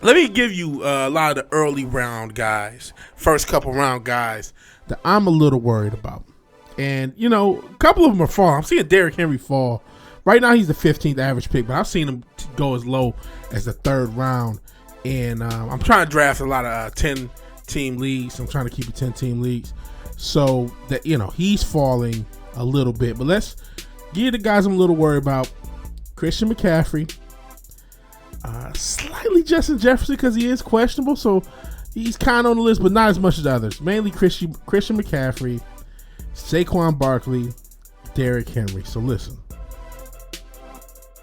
Let me give you a lot of the early round guys, first couple round guys that I'm a little worried about. And, you know, a couple of them are falling. I'm seeing Derrick Henry fall. Right now he's the 15th average pick, but I've seen him go as low as the third round. And I'm trying to draft a lot of 10-team leagues. I'm trying to keep it 10-team leagues. So that, you know, he's falling a little bit. But let's get the guys I'm a little worried about. Christian McCaffrey. Slightly Justin Jefferson because he is questionable. So he's kind of on the list, but not as much as others. Mainly Christian McCaffrey, Saquon Barkley, Derrick Henry. So listen.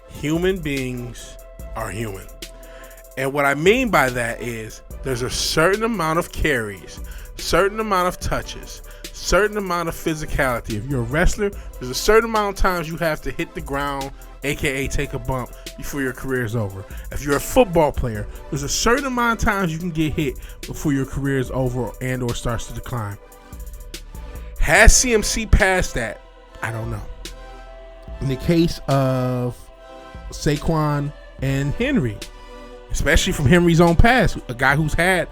Human beings are human. And what I mean by that is there's a certain amount of carries, certain amount of touches, certain amount of physicality. If you're a wrestler, there's a certain amount of times you have to hit the ground, aka take a bump, before your career is over. If you're a football player, there's a certain amount of times you can get hit before your career is over and or starts to decline. Has CMC passed that? I don't know. In the case of Saquon and Henry, especially from Henry's own past, a guy who's had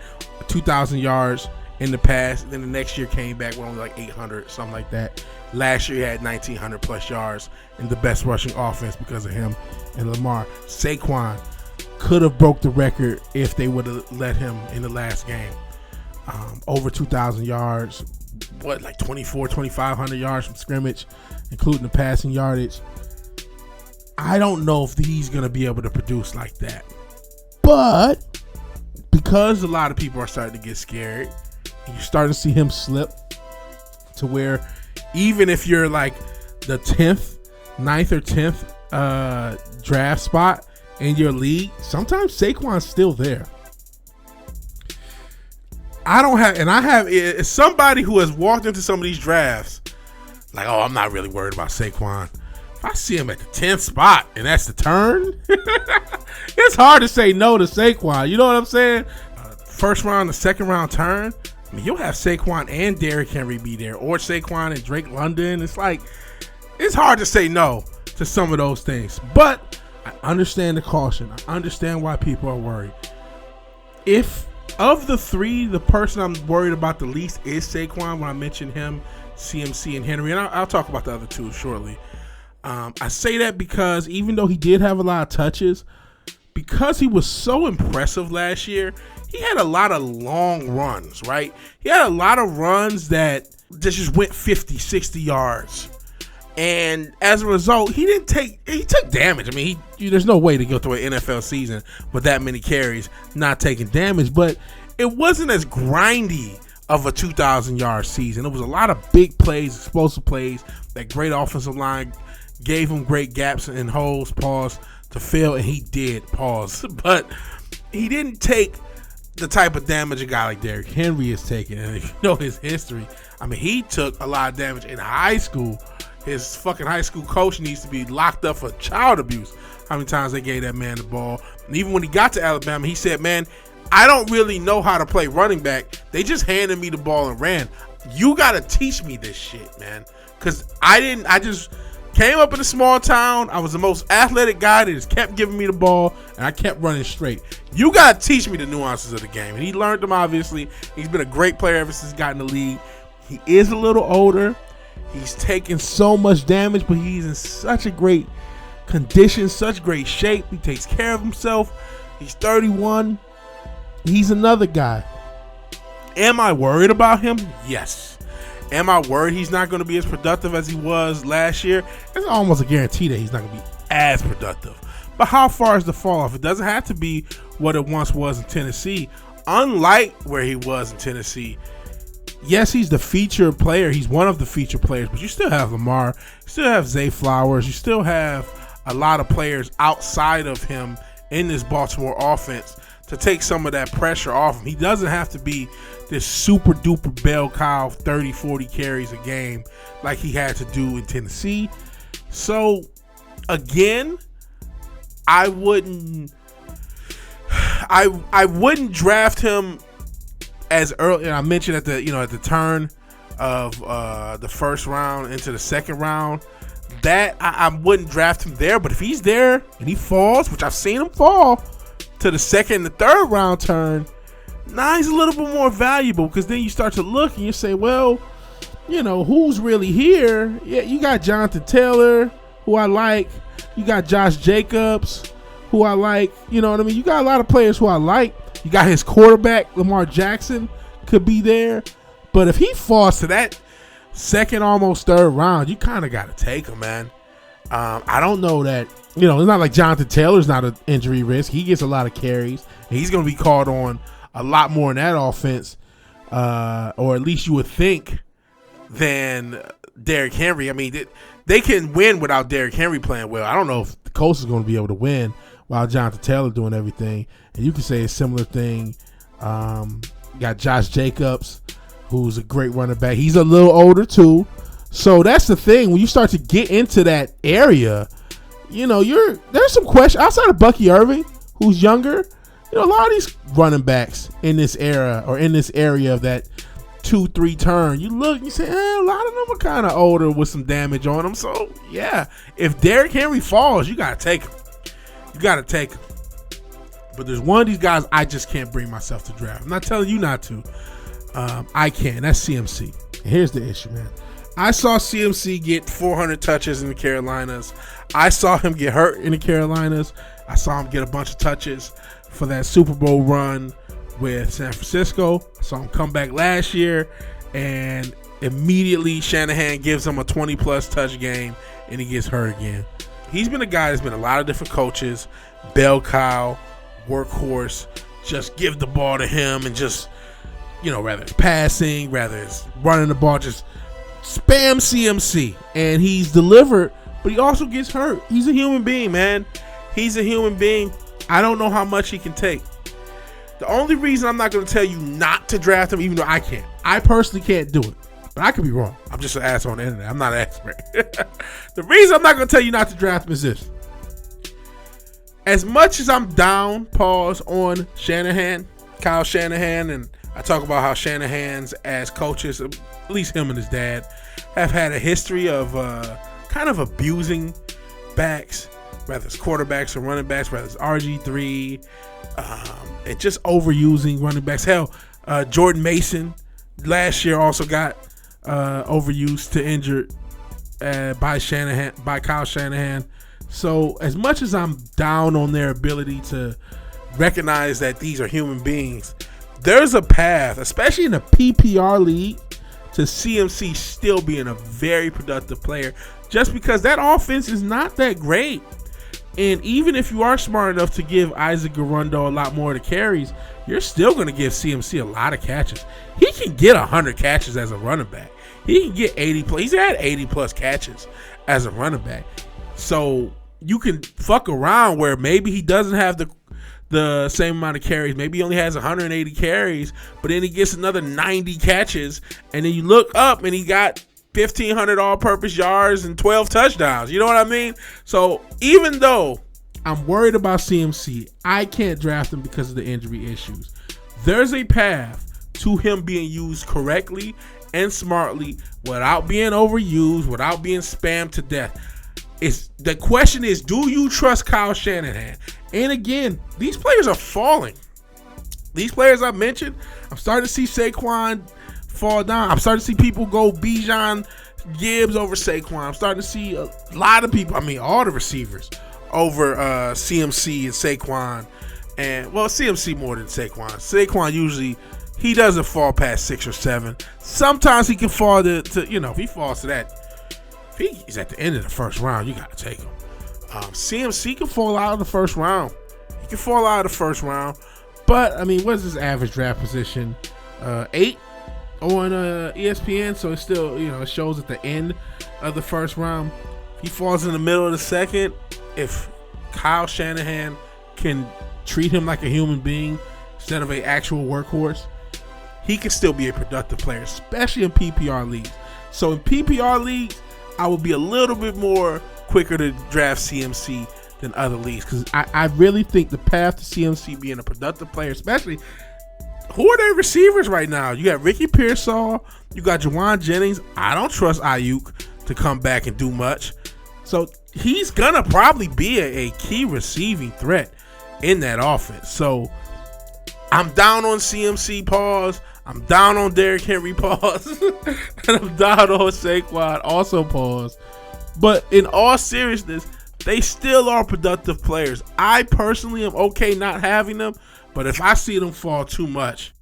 2,000 yards in the past, then the next year came back with only like 800, something like that. Last year he had 1,900 plus yards in the best rushing offense because of him and Lamar. Saquon could have broke the record if they would have let him in the last game. Over 2,000 yards, like 2,500 yards from scrimmage, including the passing yardage. I don't know if he's going to be able to produce like that. But because a lot of people are starting to get scared, you're starting to see him slip to where even if you're like the 9th or 10th draft spot in your league, sometimes Saquon's still there. It's somebody who has walked into some of these drafts like, oh, I'm not really worried about Saquon. If I see him at the 10th spot and that's the turn, it's hard to say no to Saquon. You know what I'm saying? First round, the second round turn, I mean, you'll have Saquon and Derrick Henry be there, or Saquon and Drake London. It's like, it's hard to say no to some of those things. But I understand the caution. I understand why people are worried. If of the three, the person I'm worried about the least is Saquon, when I mentioned him, CMC, and Henry. And I'll talk about the other two shortly. I say that because even though he did have a lot of touches, because he was so impressive last year, he had a lot of long runs, right? He had a lot of runs that just went 50, 60 yards. And as a result, he took damage. I mean, there's no way to go through an NFL season with that many carries not taking damage, but it wasn't as grindy of a 2,000-yard season. It was a lot of big plays, explosive plays. That great offensive line gave him great gaps and holes, to fill, and he did, But he didn't take the type of damage a guy like Derrick Henry is taking. And if you know his history, I mean, he took a lot of damage in high school. His fucking high school coach needs to be locked up for child abuse. How many times they gave that man the ball. And even when he got to Alabama, he said, man, I don't really know how to play running back. They just handed me the ball and ran. You got to teach me this shit, man. Because I just came up in a small town. I was the most athletic guy. They just kept giving me the ball, and I kept running straight. You got to teach me the nuances of the game. And he learned them, obviously. He's been a great player ever since he got in the league. He is a little older. He's taken so much damage, but he's in such a great condition, such great shape. He takes care of himself. He's 31. He's another guy. Am I worried about him? Yes. Am I worried he's not going to be as productive as he was last year? It's almost a guarantee that he's not going to be as productive. But how far is the fall off? It doesn't have to be what it once was in Tennessee. Unlike where he was in Tennessee, yes, he's the feature player. He's one of the feature players, but you still have Lamar. You still have Zay Flowers. You still have a lot of players outside of him in this Baltimore offense to take some of that pressure off him. He doesn't have to be this super duper bell cow 30, 40 carries a game like he had to do in Tennessee. So again, I wouldn't draft him as early. And I mentioned at the turn of the first round into the second round that I wouldn't draft him there. But if he's there and he falls, which I've seen him fall, to the second and the third round turn, now he's a little bit more valuable because then you start to look and you say, well, who's really here? Yeah, you got Jonathan Taylor, who I like. You got Josh Jacobs, who I like. You know what I mean? You got a lot of players who I like. You got his quarterback, Lamar Jackson, could be there. But if he falls to that second, almost third round, you kind of got to take him, man. I don't know that, it's not like Jonathan Taylor's not an injury risk. He gets a lot of carries, and he's going to be called on a lot more in that offense, or at least you would think, than Derrick Henry. I mean, they can win without Derrick Henry playing well. I don't know if the Colts is going to be able to win while Jonathan Taylor doing everything. And you can say a similar thing. You got Josh Jacobs, who's a great running back. He's a little older too. So that's the thing. When you start to get into that area, there's some questions outside of Bucky Irving, who's younger. A lot of these running backs in this era or in this area of that 2-3 turn, you look and you say, a lot of them are kind of older with some damage on them. So yeah, if Derrick Henry falls, you gotta take him. But there's one of these guys I just can't bring myself to draft. I'm not telling you not to. I can. That's CMC. And here's the issue, man. I saw CMC get 400 touches in the Carolinas. I saw him get hurt in the Carolinas. I saw him get a bunch of touches for that Super Bowl run with San Francisco. I saw him come back last year, and immediately Shanahan gives him a 20-plus touch game, and he gets hurt again. He's been a guy that's been a lot of different coaches. Bell cow, workhorse, just give the ball to him and just, whether it's passing, whether it's running the ball, just spam CMC. And he's delivered, but he also gets hurt. He's a human being, man. He's a human being. I don't know how much he can take. The only reason I'm not going to tell you not to draft him, even though I can't. I personally can't do it. But I could be wrong. I'm just an asshole on the internet. I'm not an expert. The reason I'm not going to tell you not to draft him is this. As much as I'm down, on Shanahan, Kyle Shanahan, and I talk about how Shanahan's as coaches, at least him and his dad, have had a history of kind of abusing backs, whether it's quarterbacks or running backs, whether it's RG3, and just overusing running backs. Hell, Jordan Mason last year also got overused to injured by Kyle Shanahan. So as much as I'm down on their ability to recognize that these are human beings, there's a path, especially in a PPR league, to CMC still being a very productive player, just because that offense is not that great. And even if you are smart enough to give Isaac Garundo a lot more of the carries, you're still going to give CMC a lot of catches. He can get 100 catches as a running back. He can get 80 plus. He's had 80 plus catches as a running back. So you can fuck around where maybe he doesn't have the same amount of carries. Maybe he only has 180 carries, but then he gets another 90 catches, and then you look up and he got 1,500 all-purpose yards and 12 touchdowns. You know what I mean? So even though I'm worried about CMC, I can't draft him because of the injury issues. There's a path to him being used correctly and smartly without being overused, without being spammed to death. The question is, do you trust Kyle Shanahan? And again, these players are falling. These players I mentioned, I'm starting to see Saquon fall down. I'm starting to see people go Bijan Gibbs over Saquon. I'm starting to see a lot of people, all the receivers over CMC and Saquon. And, well, CMC more than Saquon. Saquon usually, he doesn't fall past 6 or 7. Sometimes he can fall to if he falls to that, if he's at the end of the first round, you got to take him. CMC can fall out of the first round. He can fall out of the first round. But, what is his average draft position? 8 on ESPN. So it's still, it shows at the end of the first round. He falls in the middle of the second. If Kyle Shanahan can treat him like a human being instead of an actual workhorse, he can still be a productive player, especially in PPR leagues. So in PPR leagues, I would be a little bit more quicker to draft CMC than other leagues, because I really think the path to CMC being a productive player, especially, who are their receivers right now? You got Ricky Pearsall, you got Juwan Jennings. I don't trust Ayuk to come back and do much. So he's going to probably be a key receiving threat. in that offense. So I'm down on CMC, pause. I'm down on Derrick Henry, pause. And I'm down on Saquon, also pause. But in all seriousness, they still are productive players. I personally am okay not having them, but if I see them fall too much,